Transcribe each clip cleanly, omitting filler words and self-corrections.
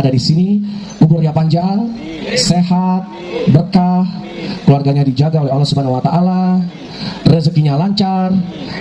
ada di sini umurnya panjang, sehat, berkah, keluarganya dijaga oleh Allah Subhanahu wa taala, rezekinya lancar,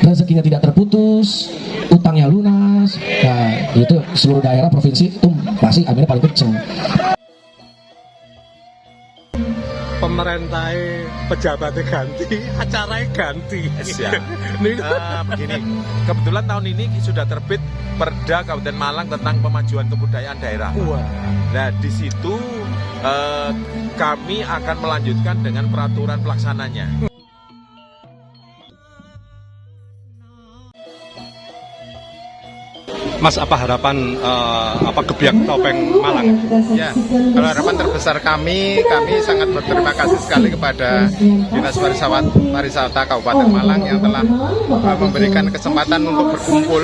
rezekinya tidak terputus, utangnya lunas. Nah, itu seluruh daerah provinsi itu pasti aminnya paling kenceng. Pemerintahnya pejabatnya ganti, acaranya ganti. Begini, kebetulan tahun ini sudah terbit Perda Kabupaten Malang tentang pemajuan kebudayaan daerah. Nah, di situ kami akan melanjutkan dengan peraturan pelaksananya. Mas, apa harapan Gebiak Topeng Malang? Ya, kalau harapan terbesar kami sangat berterima kasih sekali kepada Dinas Pariwisata Kabupaten Malang yang telah memberikan kesempatan untuk berkumpul,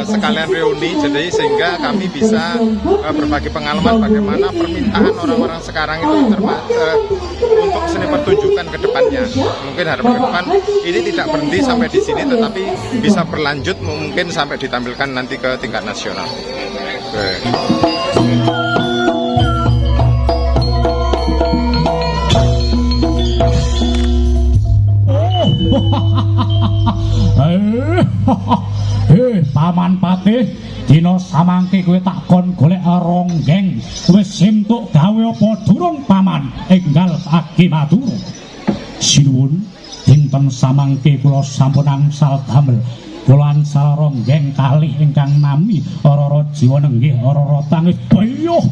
sekalian reuni, jadi sehingga kami bisa berbagi pengalaman bagaimana permintaan orang-orang sekarang itu untuk seni pertunjukan ke depannya. Mungkin harapan ke depan ini tidak berhenti sampai di sini, tetapi bisa berlanjut mungkin sampai ditampilkan nanti ke tingkat nasional. Paman Patih, dina samangke kowe takon golek ronggeng, wis entuk gawe apa durung paman? Enggal agi matur. Sinuwun, dinten samangke kula sampun angsal damel kula angsal ronggeng kalih ingkang nami Rara Jiwa nenggih Rara Tangis buyuh.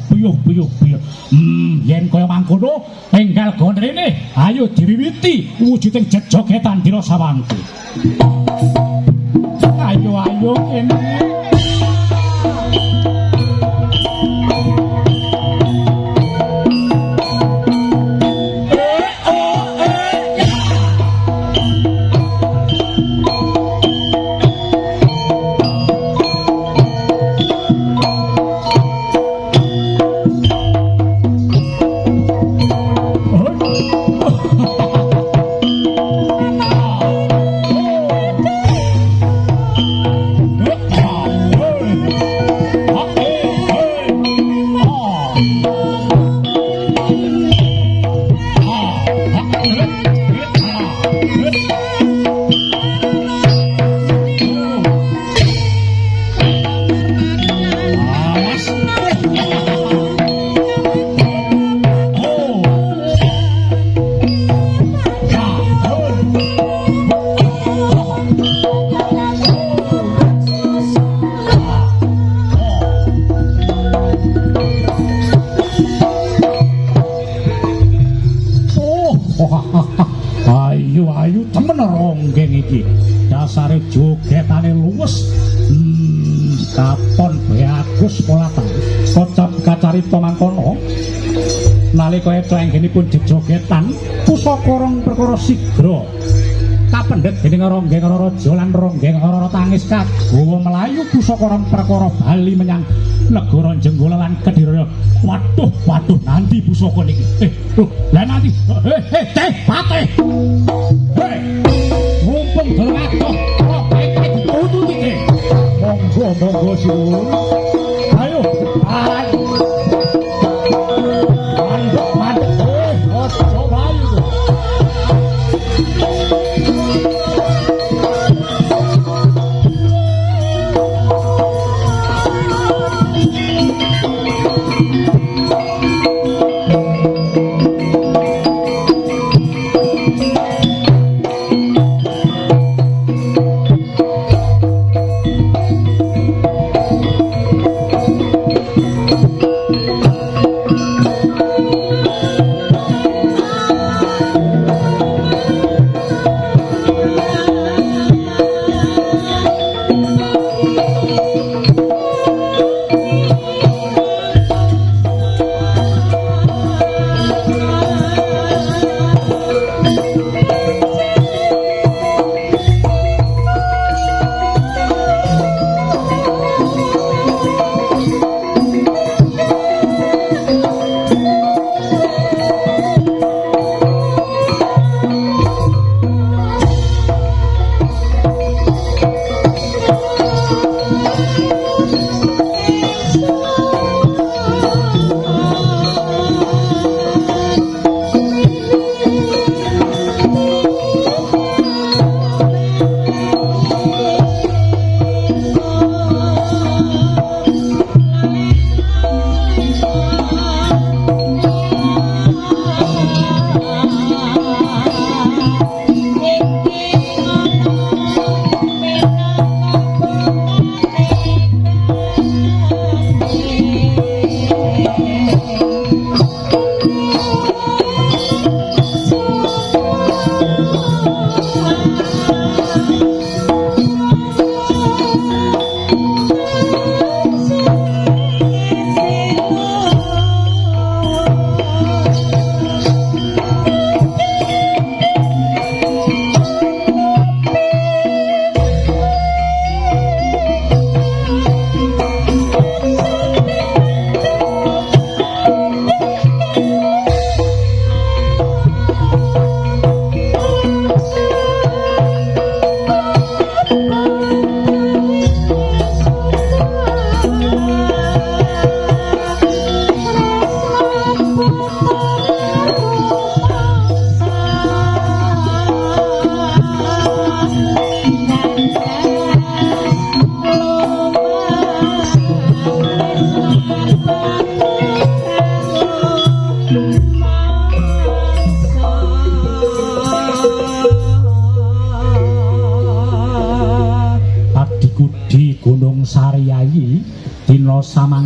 Yen kaya mangkono enggal gondrene ayo diwiwiti wujuding jejogetan dina samangke. Ayo kene. Ayu temen ronggeng iki. Dasare jogetane luwes. Katon bagus pola ta. Kocap kacarita mangkono. Nalika ecenggenipun jejogetan, pusaka rong perkara sigra. Kapendhet dening ronggeng Raja lan ronggeng Rara Tangis kagawa melayu pusaka rong perkara bali menyang negara Jenggola lan Kedhiraya. Waduh, nanti pusaka niki. Lah nanti. Teh, Patih. Mumpung deleng adoh, kok iki ditututi iki. Monggo sinuwun. Ayo, ayo. Mandek. Ojo bayu.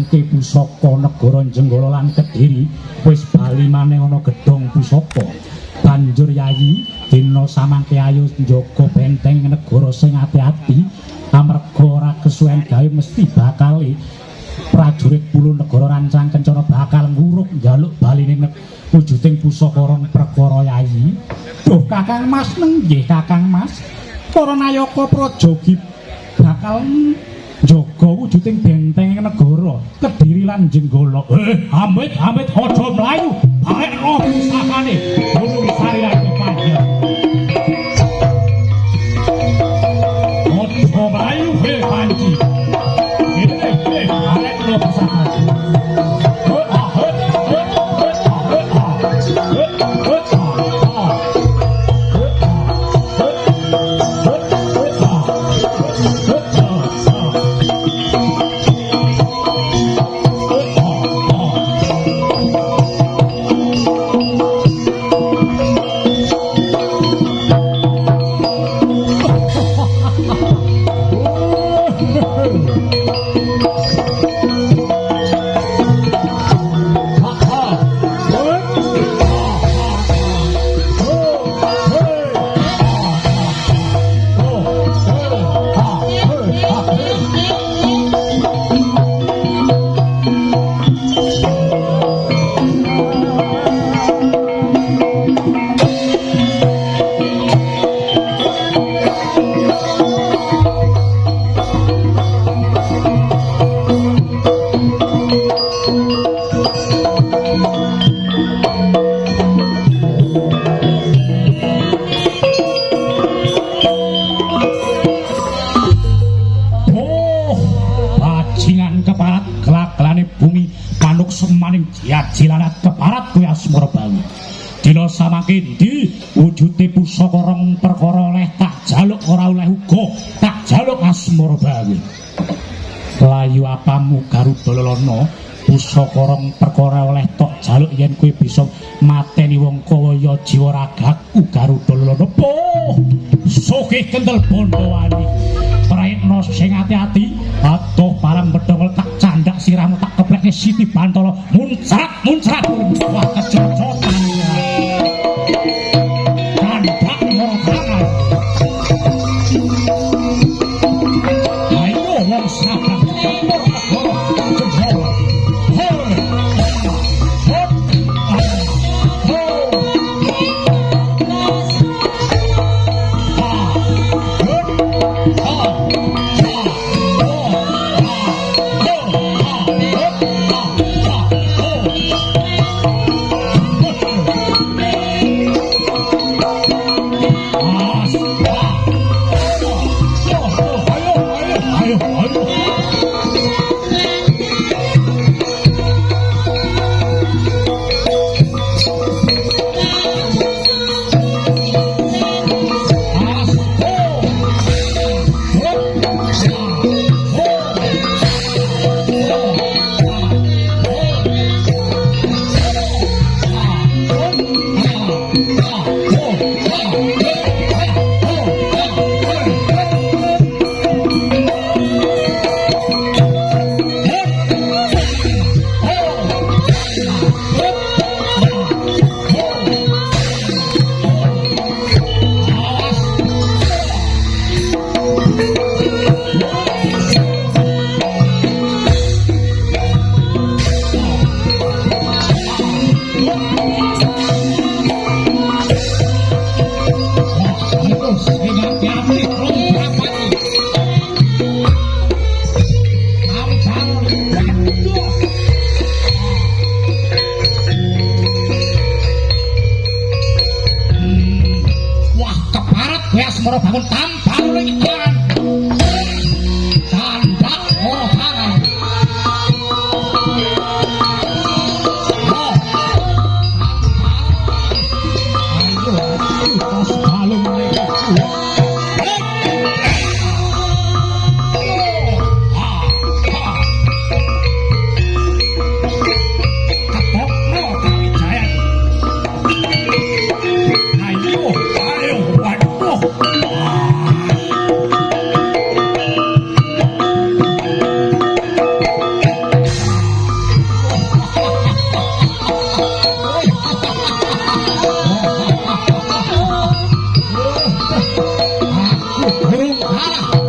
mangke pusaka negara Jenggala lan Kediri wis bali maneh ana gedhong pusaka. Banjur Yayi dina samangke ayo njaga benteng negara sing ati-ati amarga ora kesuwen gawe mesti bakal prajurit Pulu Negara Rancang Kencana bakal nguruk njaluk baline wujuding pusaka rong perkara Yayi. Duh Kakang Mas, nggih Kakang Mas. Para nayaka prajogi bakal njaga wujuding benteng negara Kediri lan Jenggala. Amit aja mlayu, bae roh pusakane. Kudu sarirane panjenengan. Aja mlayu Panji. Bae roh pusakane. Jilanat keparat kuwi asmara banget. Dina samangke ndi wujude pusaka rong perkara oleh tak jaluk ora oleh uga tak jaluk asmara banget. Layu apamu Garuda Lelana pusaka rong perkara oleh tok jaluk yen kowe bisa mateni wong kaya jiwa ragaku Garuda Lelana. Poh sugih kendel Bondowani. Praitna sing ati-ati, atuh parang bedhol tak candak sirahmu tak keplekne Siti Bantala muncrat wah kecocotan ya. Candak morotangan. Ayo wong sabang jempur negara Asmara bangun tampal ning jalan. Candak morotangan. Ayo, tos balung nek. Ayo, waduh. durung kalah.